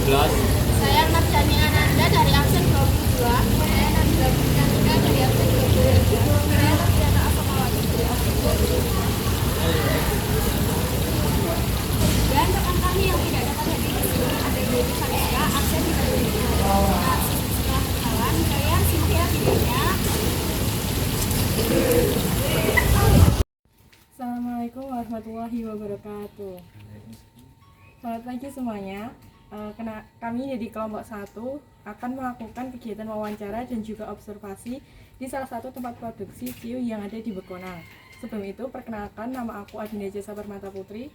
12. Saya Marjani Ananda dari absen 22. Saya Nabila Pujanika dari absen 22. Saya Nabila Asmawati dari absen 22. Dan rekan kami yang tidak dapat hadir di sini ada Dewi Saneska, absen 32. Nah, setelah kenalan, saya Cynthia Bidenya. Assalamualaikum warahmatullahi wabarakatuh. Selamat pagi semuanya. Kami dari kelompok 1 akan melakukan kegiatan wawancara dan juga observasi di salah satu tempat produksi CIU yang ada di Bekonang. Sebelum itu, perkenalkan, nama aku Adinda Jasa Permata Putri.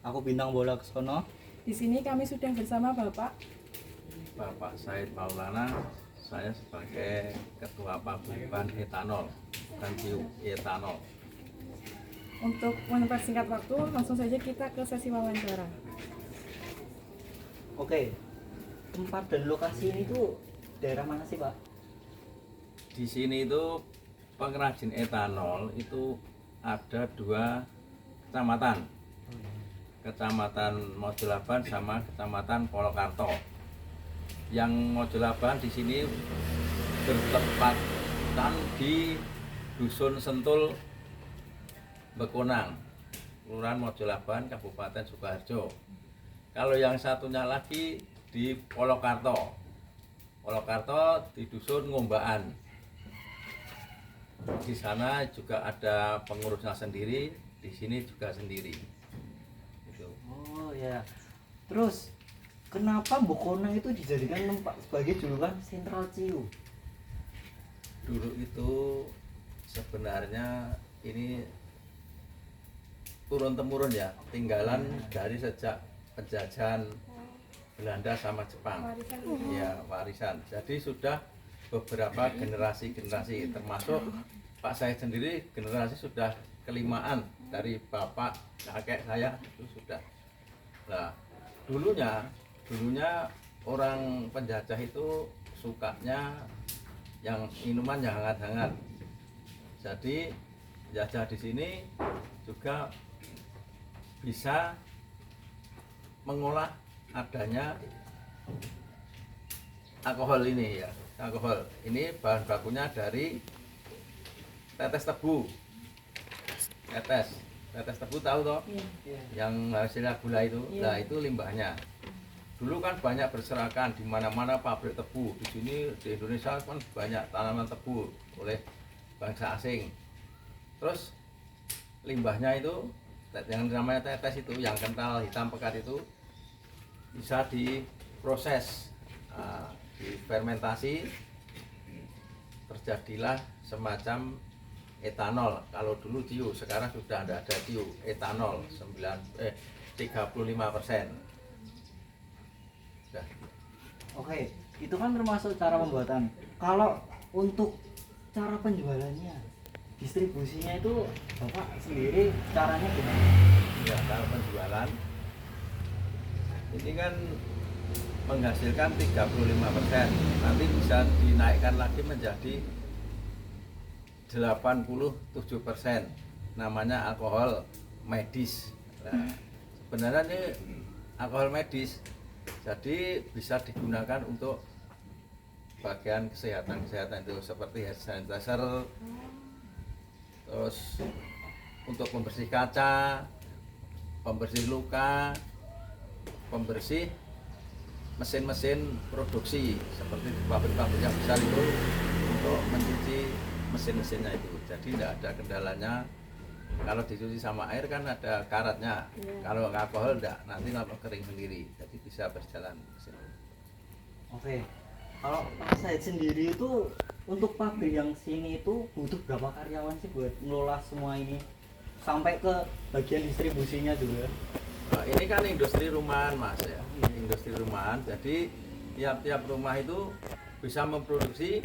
Aku Bintang Bola Kesono. Di sini kami sudah bersama Bapak Said Maulana. Saya sebagai Ketua Paguyuban Etanol dan CIU Etanol. Untuk mempersingkat waktu, langsung saja kita ke sesi wawancara. Oke, tempat dan lokasi ini tuh daerah mana sih, Pak? Di sini itu pengrajin etanol itu ada 2 kecamatan. Kecamatan Mojolaban sama Kecamatan Polokarto. Yang Mojolaban di sini bertepatan di Dusun Sentul Bekonang, Kelurahan Mojolaban, Kabupaten Sukoharjo. Kalau yang satunya lagi di Polokarto. Polokarto di Dusun Ngombaan. Di sana juga ada pengurusnya sendiri, di sini juga sendiri. Gitu. Oh ya. Terus kenapa Bekonang itu dijadikan tempat sebagai julukan sentral CIU? Dulu itu sebenarnya ini turun-temurun ya, tinggalan dari sejak penjajahan Belanda sama Jepang. Ya, warisan. Jadi sudah beberapa generasi-generasi, termasuk Pak saya sendiri generasi sudah kelimaan dari bapak kakek saya itu sudah. Nah, dulunya orang penjajah itu sukanya yang minuman yang hangat-hangat. Jadi penjajah di sini juga bisa mengolah adanya alkohol ini ya. Alkohol ini bahan bakunya dari tetes tebu. Tetes tebu tahu toh? Yang hasilnya gula itu. Nah, itu limbahnya. Dulu kan banyak berserakan di mana-mana pabrik tebu. Di sini di Indonesia kan banyak tanaman tebu oleh bangsa asing. Terus limbahnya itu yang namanya tetes itu yang kental hitam pekat itu bisa diproses, difermentasi, terjadilah semacam etanol. Kalau dulu CIU, sekarang sudah ada CIU etanol 35%. Oke, itu kan termasuk cara pembuatan. Kalau untuk cara penjualannya, distribusinya itu Bapak sendiri caranya gimana? Ya, kalau penjualan ini kan menghasilkan 35%, nanti bisa dinaikkan lagi menjadi 87%, namanya alkohol medis. Nah, sebenarnya ini alkohol medis, jadi bisa digunakan untuk bagian kesehatan itu seperti hand sanitizer, terus untuk pembersih kaca, pembersih luka, pembersih mesin-mesin produksi seperti di pabrik-pabrik yang besar itu untuk mencuci mesin-mesinnya itu. Jadi tidak ada kendalanya. Kalau dicuci sama air kan ada karatnya. Kalau alkohol enggak, nanti lalu kering sendiri. Jadi bisa berjalan mesin. Oke. Kalau Pak Said sendiri itu untuk pabrik yang sini itu butuh berapa karyawan sih buat ngelola semua ini sampai ke bagian distribusinya juga? Nah, ini kan industri rumahan Mas ya, industri rumahan. Jadi tiap-tiap rumah itu bisa memproduksi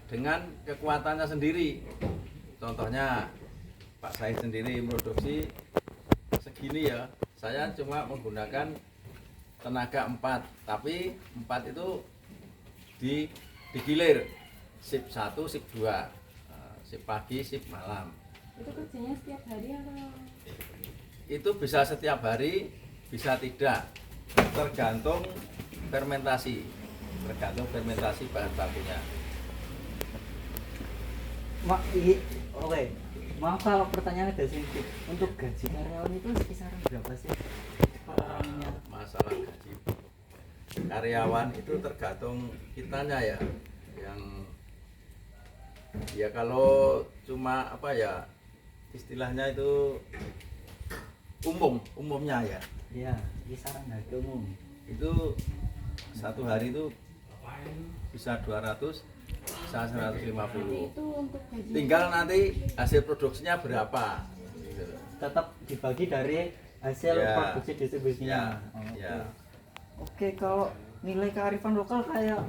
dengan kekuatannya sendiri. Contohnya Pak Said sendiri memproduksi segini ya, saya cuma menggunakan tenaga 4, tapi 4 itu digilir shift 1, shift 2, shift pagi, shift malam. Itu kerjanya setiap hari atau? Itu bisa setiap hari, bisa tidak, tergantung fermentasi, tergantung fermentasi bahan bakunya. Oke, maaf kalau pertanyaannya dari sini. Untuk gaji karyawan itu kisaran berapa sih per orangnya? Masalah gaji karyawan itu tergantung kitanya ya, yang ya kalau cuma apa ya istilahnya itu umumnya ya, Ya, kisaran harga umum. itu satu hari itu bisa 200, bisa 150. Itu untuk gaji. Tinggal nanti hasil produksinya berapa gitu. Tetap dibagi dari hasil Ya. produksi distribusinya. Ya, Oke. ya. Oke, kalau nilai kearifan lokal kayak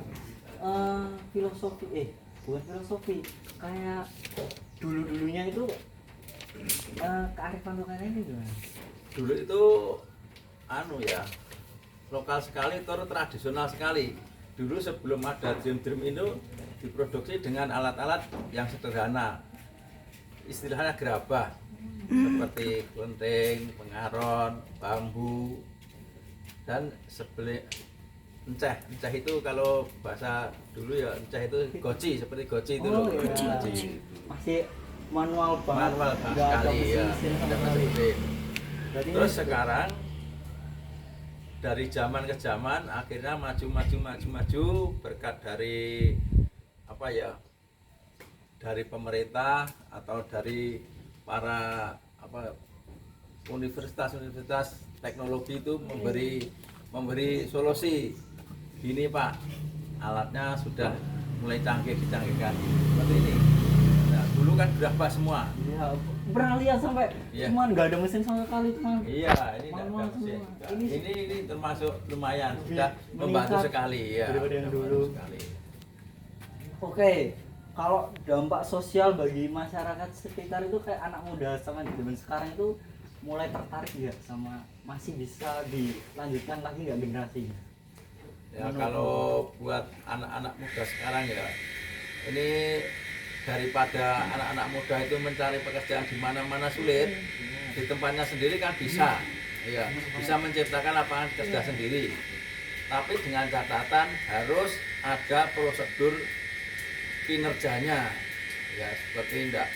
filosofi, bukan filosofi, kayak dulunya itu kearifan lokalnya ini gimana? Dulu itu anu ya, lokal sekali atau tradisional sekali. Dulu sebelum ada drum itu diproduksi dengan alat-alat yang sederhana, istilahnya gerabah, seperti kelenteng, pengaron, bambu, dan enceh itu kalau bahasa dulu ya enceh itu goci, seperti goci itu loh. iya. Goci. Masih manual banget, Manual banget nggak ada sekali ya, mesin sama ada sekali. mesin. Jadi Terus sekarang dari zaman ke zaman akhirnya maju berkat dari apa ya, dari pemerintah atau dari para apa universitas teknologi itu memberi solusi. Gini Pak, alatnya sudah mulai dicanggihkan seperti ini. Nah, dulu kan berapa semua. ya, pernah lihat sampai Iya. cuman nggak ada mesin sama sekali, cuman Iya, ini tidak manual ada mesin. semua. Ini termasuk lumayan, Lebih sudah membantu meningkat sekali ya. daripada yang membantu dulu. sekali. Oke, kalau dampak sosial bagi masyarakat sekitar itu kayak anak muda sama di zaman sekarang itu mulai tertarik nggak sama, masih bisa dilanjutkan lagi nggak generasinya? Ya kalau buat anak-anak muda sekarang ya, ini daripada anak-anak muda itu mencari pekerjaan di mana-mana sulit, di tempatnya sendiri kan bisa, ya bisa menciptakan lapangan kerja sendiri. Tapi dengan catatan harus ada prosedur kinerjanya, ya seperti tidak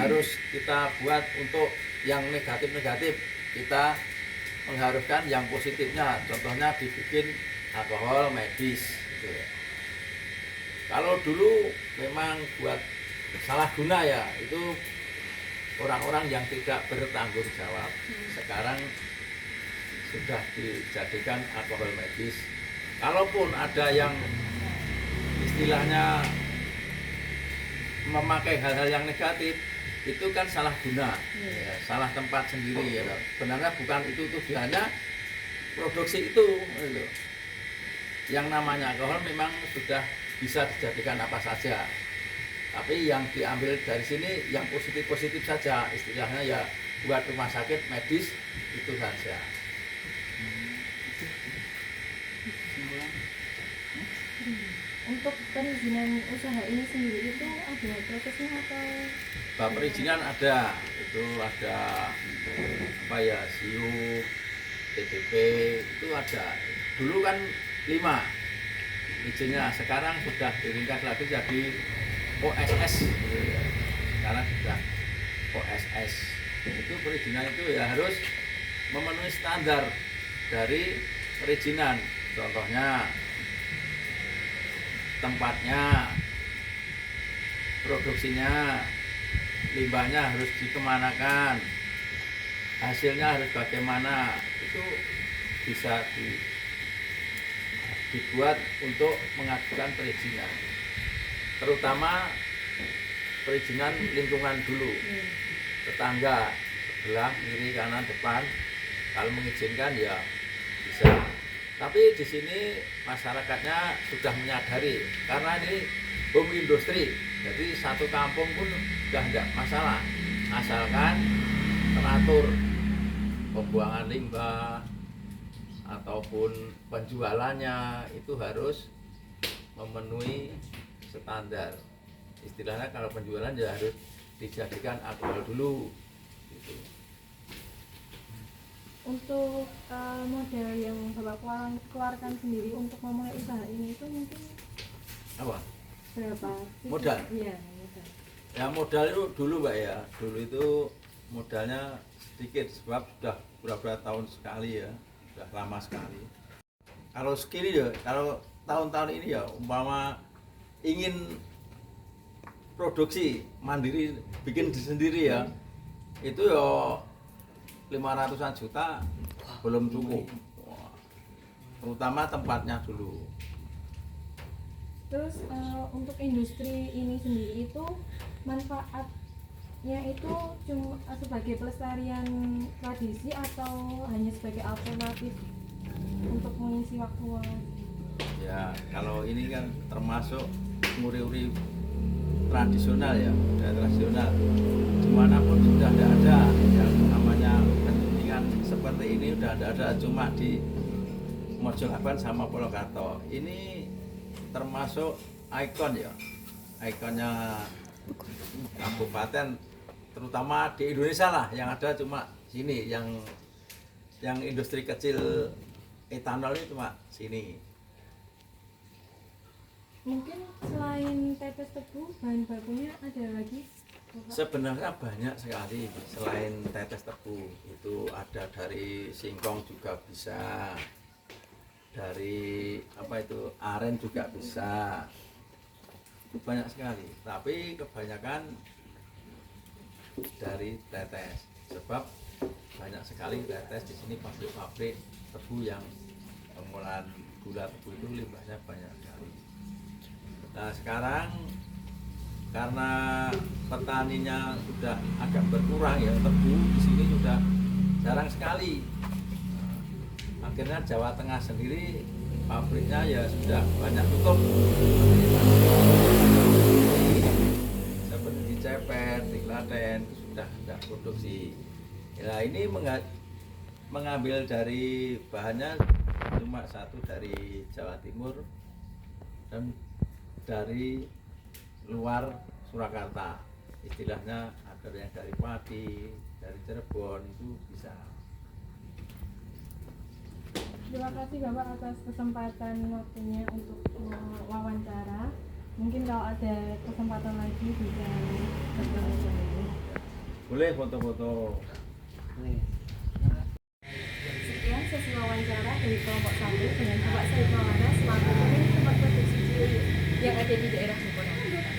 harus kita buat untuk yang negatif-negatif, kita mengharuskan yang positifnya. Contohnya dibikin alkohol medis gitu ya. Kalau dulu memang buat salah guna ya, itu orang-orang yang tidak bertanggung jawab. Sekarang sudah dijadikan alkohol medis. Kalaupun ada yang istilahnya memakai hal-hal yang negatif, itu kan salah guna, ya, salah tempat sendiri ya. Sebenarnya bukan itu tujuannya produksi itu gitu. Yang namanya alkohol memang sudah bisa dijadikan apa saja, tapi yang diambil dari sini yang positif-positif saja, istilahnya ya buat rumah sakit medis itu saja. Untuk perizinan usaha ini sendiri itu ada prosesnya atau Perizinan ada, itu ada apa ya, SIU, TPP itu ada. Dulu kan 5 izinnya, sekarang sudah diringkas lagi jadi OSS. Sekarang sudah OSS. Itu perizinan itu ya harus memenuhi standar dari perizinan. Contohnya tempatnya, produksinya, limbahnya harus dikemanakan, hasilnya harus bagaimana, itu bisa dibuat untuk mengajukan perizinan, terutama perizinan lingkungan dulu, tetangga sebelah, kiri, kanan, depan, kalau mengizinkan ya bisa. Tapi di sini masyarakatnya sudah menyadari, karena ini home industri, jadi satu kampung pun sudah tidak masalah, asalkan teratur pembuangan limbah ataupun penjualannya itu harus memenuhi standar. Istilahnya kalau penjualan ya harus dijadikan alkohol dulu gitu. Untuk modal yang Bapak keluarkan sendiri untuk memulai usaha ini itu mungkin Apa? berapa? Modal? Iya, modal. Ya modal itu dulu Mbak ya, dulu itu modalnya sedikit sebab sudah beberapa tahun sekali ya, sudah lama sekali. Kalau skill ya, kalau tahun-tahun ini ya umpama ingin produksi mandiri, bikin sendiri ya, itu ya 500-an juta belum cukup. Wah, terutama tempatnya dulu. Terus untuk industri ini sendiri itu manfaatnya itu cuma sebagai pelestarian tradisi atau hanya sebagai alternatif untuk mengisi waktu luang? Ya kalau ini kan termasuk nguri-uri tradisional ya, budaya tradisional. Dimanapun sudah tidak ada yang namanya kepentingan seperti ini, sudah tidak ada, cuma di Mojokaban sama Purwokerto. Ini termasuk ikon ya, ikonnya kabupaten, terutama di Indonesia lah, yang ada cuma sini, yang industri kecil etanol ini cuma sini. Mungkin selain tetes tebu, bahan bakunya ada lagi? Bapak? Sebenarnya banyak sekali selain tetes tebu, itu ada dari singkong juga bisa, dari apa itu aren juga bisa, itu banyak sekali. Tapi kebanyakan dari tetes, sebab banyak sekali tetes di sini pabrik-pabrik tebu yang pengolahan gula tebu itu limbahnya banyak sekali. Nah sekarang karena petaninya sudah agak berkurang ya, tebu di sini sudah jarang sekali. Akhirnya Jawa Tengah sendiri pabriknya ya sudah banyak tutup. Seperti di Cepet, di Klaten sudah tidak produksi. Ya ini mengambil dari bahannya cuma satu dari Jawa Timur dan dari luar Surakarta, istilahnya ada yang dari Pati, dari Cirebon itu bisa. Terima kasih Bapak atas kesempatan waktunya untuk wawancara. Mungkin kalau ada kesempatan lagi bisa bertemu lagi. Boleh foto-foto. Nih. Sekian sesi wawancara dari kelompok 1 dengan Bapak Said Maulana selaku pemilik tempat produksi Ciuyu yang ada di daerah Jepara.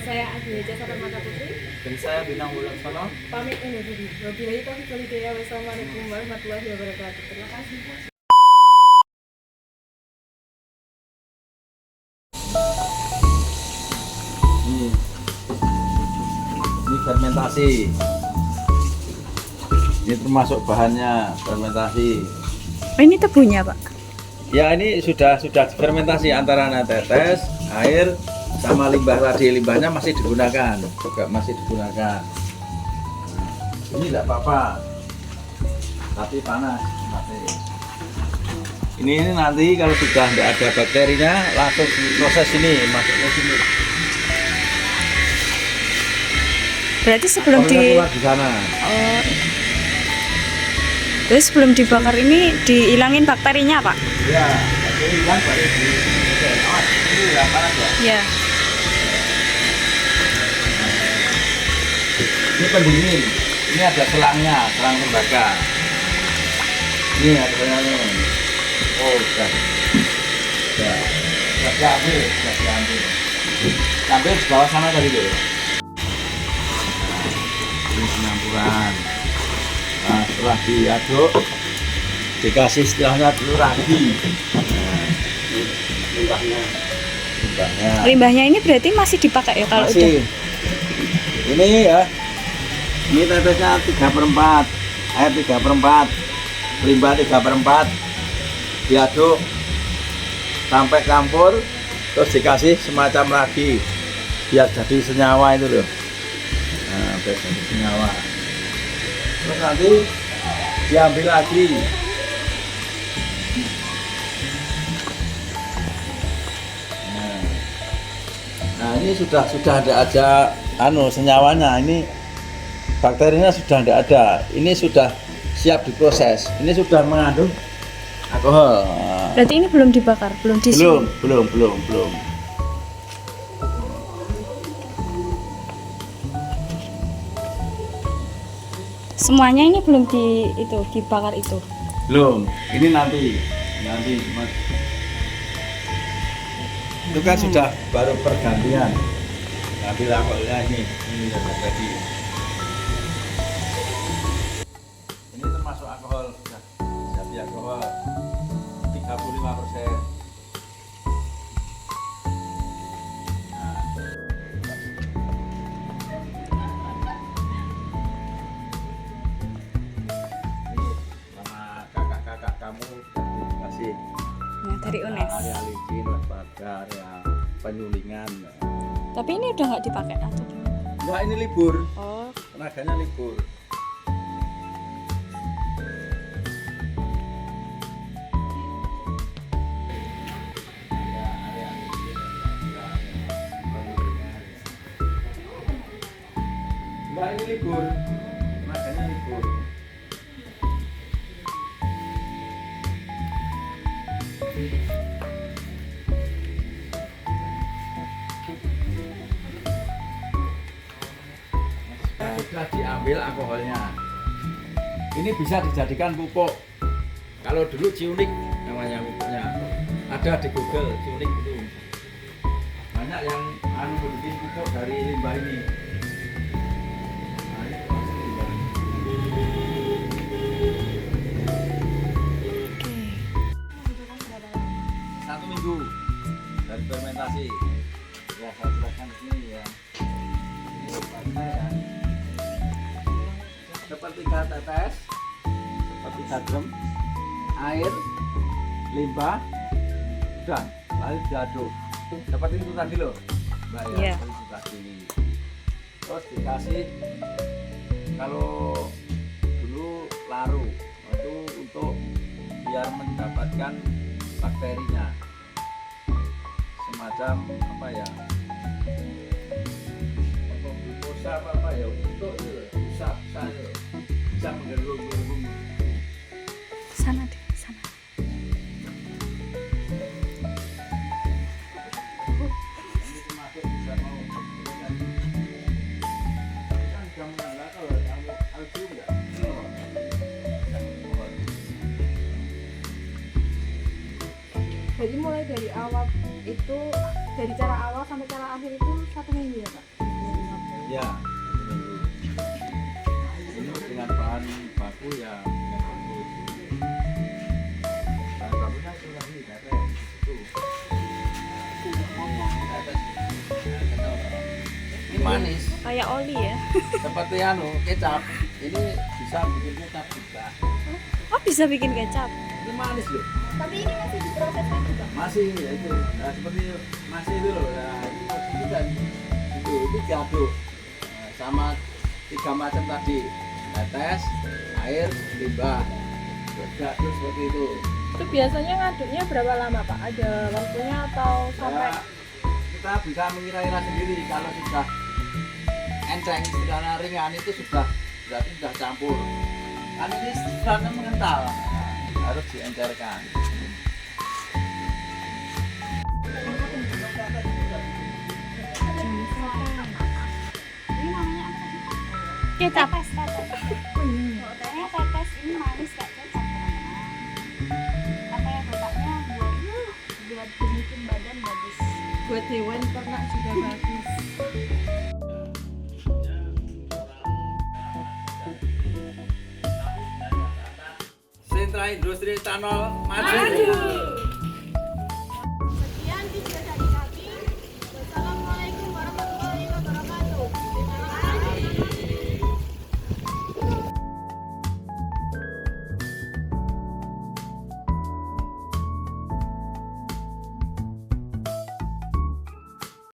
Saya Adi Jasa Permata Putri. Dan saya Bintang Wulaksono. Pamit undur diri. Wabillahi taufiq wal hidayah. Wassalamualaikum warahmatullahi wabarakatuh. Terima kasih. Ini fermentasi. Ini termasuk bahannya fermentasi. Oh, ini tebunya, Pak. Ya ini sudah fermentasi antara tetes, air, sama limbah tadi. Limbahnya masih digunakan, juga masih digunakan. Ini tidak apa-apa, tapi panas. Ini nanti kalau sudah tidak ada bakterinya, langsung proses ini, masuknya sini. Berarti sebelum Keluar di sana. Oh. Terus sebelum dibakar ini dihilangin bakterinya, Pak? Ya, bakteri hilang baru di. Oke, awas, ini udah panas ya. Ya. Ini pendingin. Ini ada selangnya, selang tembaga. Ini ada selangnya. Oh, sudah. Sudah diambil, sudah diambil. Ambil di bawah sana tadi tuh. Ini penampuran. Nah, setelah diaduk, dikasih istilahnya dulu ragi. Limbahnya. Limbahnya ini berarti masih dipakai ya kalau Masih. udah? Ini ya. Ini tetesnya 3/4, air 3/4, limbah 3/4, diaduk sampai campur, terus dikasih semacam ragi biar jadi senyawa itu loh. Nah, biar jadi senyawa. Terus nanti diambil lagi. Nah ini sudah ada senyawanya, ini bakterinya sudah tidak ada. Ini sudah siap diproses. Ini sudah mengandung alkohol. Berarti ini belum dibakar, belum Belum. Semuanya ini belum dibakar itu. Belum. Ini nanti Mas. Itu kan sudah baru pergantian. Ambil alkoholnya ini sudah jadi. Ini termasuk alkohol, sudah jadi alkohol 35%. Ini sama kakak-kakak kamu dikasih Nah, dari UNES. area licin, lembaga, area penyulingan. Tapi ini udah nggak dipakai atau? Enggak, ini libur, Oh, tenaganya libur. Enggak, ini libur, tenaganya libur. Sudah diambil alkoholnya. Ini bisa dijadikan pupuk. Kalau dulu ciunik namanya pupuknya. Ada di Google ciunik itu. Banyak yang bikin pupuk dari limbah ini. Nah, ini masih limbah. Satu minggu dari fermentasi. Ya, saya jelaskan di sini ya. Ini limbahnya ya. Sepertiga tetes, sepertiga gram air, limbah, dan lalu diaduk. Seperti itu tadi loh, Mbak ya. Iya. Seperti itu tadi. Terus dikasih kalau dulu laru itu untuk biar mendapatkan bakterinya, semacam apa ya? Glukosa apa ya? Untuk itu bisa menggerung-gerung. sana deh, sana. Ini termasuk bisa mau kan jam menengah kalau alkium ya. Jadi mulai dari awal itu, dari cara awal sampai cara akhir itu 1 minggu ya Pak? Ya, ini dengan bahan baku ya dengan bagus. Bahan bakunya itu tadi tetes itu. Ini manis. Kayak oli ya. Seperti kecap. Ini bisa bikin kecap juga. Oh, bisa bikin kecap. Ini manis loh. Tapi ini masih diproses lagi, Pak. Masih ya itu. Nah, seperti masih itu loh. Nah, ini kan itu diaduk. Nah, sama 3 macam tadi. Tetes, air, limbah. Diaduk seperti itu. Itu biasanya ngaduknya berapa lama Pak? Ada waktunya atau sampai? Ya, kita bisa mengira-ira sendiri kalau sudah enceng, sudah ringan itu berarti sudah campur. Kan ini sudah mengental, nah, harus diencerkan. Ini namanya apa tadi? Kecap. Tetes ini manis kayak kecap, teman-teman. Apa ya bapaknya buat bikin badan bagus. Buat hewan ternak juga bagus. Sentra Industri Etanol maju.